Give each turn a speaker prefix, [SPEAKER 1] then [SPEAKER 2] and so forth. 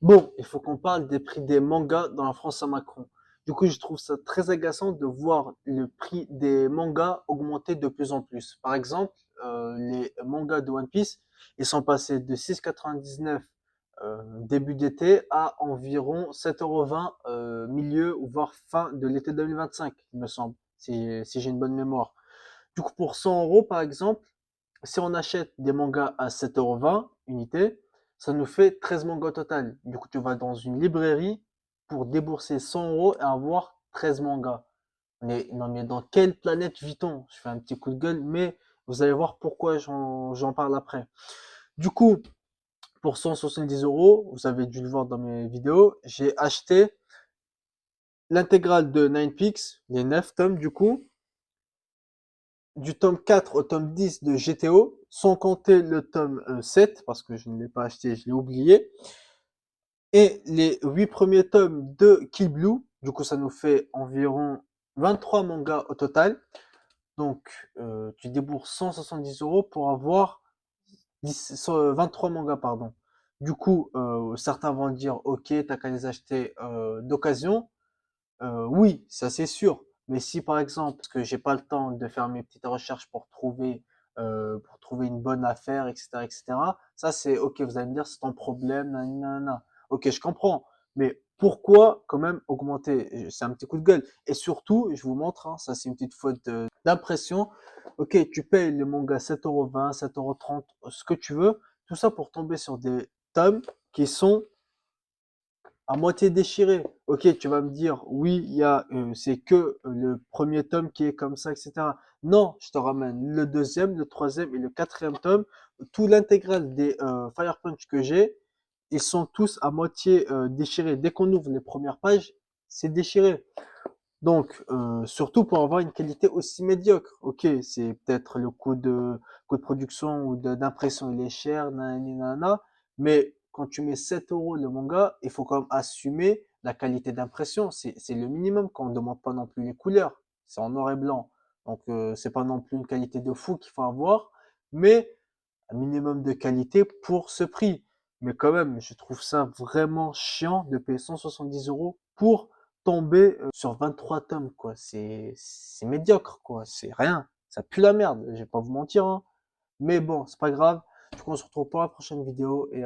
[SPEAKER 1] Bon, il faut qu'on parle des prix des mangas dans la France à Macron. Du coup, je trouve ça très agaçant de voir le prix des mangas augmenter de plus en plus. Par exemple, les mangas de One Piece, ils sont passés de 6,99 début d'été à environ 7,20 € milieu ou voire fin de l'été 2025, il me semble, si j'ai une bonne mémoire. Du coup, pour 100 € par exemple, si on achète des mangas à 7,20 € unité, ça nous fait 13 mangas au total. Du coup, tu vas dans une librairie pour débourser 100 € et avoir 13 mangas. Mais non, mais dans quelle planète vit-on? Je fais un petit coup de gueule, mais vous allez voir pourquoi j'en parle après. Du coup, pour 170 €, vous avez dû le voir dans mes vidéos, j'ai acheté l'intégrale de Nine Peaks, les 9 tomes du coup, du tome 4 au tome 10 de GTO, sans compter le tome 7, parce que je ne l'ai pas acheté, je l'ai oublié, et les 8 premiers tomes de Kill Blue, du coup ça nous fait environ 23 mangas au total, donc tu débourses 170 € pour avoir 23 mangas, pardon. Du coup, certains vont dire, ok, t'as qu'à les acheter d'occasion, oui, ça c'est sûr. Mais si par exemple, parce que j'ai pas le temps de faire mes petites recherches pour trouver une bonne affaire, etc., etc. Ça c'est ok. Vous allez me dire c'est ton problème, nanana. Ok, je comprends. Mais pourquoi quand même augmenter? C'est un petit coup de gueule. Et surtout, je vous montre, hein, ça c'est une petite faute d'impression. Ok, tu payes le manga 7,20 €, 7,30 €, ce que tu veux. Tout ça pour tomber sur des tomes qui sont à moitié déchiré. Ok, tu vas me dire, oui, c'est que le premier tome qui est comme ça, etc. Non, je te ramène le deuxième, le troisième et le quatrième tome. Tout l'intégral des Fire Punch que j'ai, ils sont tous à moitié déchirés. Dès qu'on ouvre les premières pages, c'est déchiré. Donc, surtout pour avoir une qualité aussi médiocre. Ok, c'est peut-être le coût de production ou d'impression, il est cher, nanani, nanana, mais quand tu mets 7 € le manga, il faut quand même assumer la qualité d'impression. C'est le minimum quand on ne demande pas non plus les couleurs. C'est en noir et blanc. Donc, c'est pas non plus une qualité de fou qu'il faut avoir, mais un minimum de qualité pour ce prix. Mais quand même, je trouve ça vraiment chiant de payer 170 € pour tomber sur 23 tomes, quoi. C'est médiocre, quoi. C'est rien. Ça pue la merde. Je vais pas vous mentir, hein. Mais bon, c'est pas grave. Du coup, on se retrouve pour la prochaine vidéo et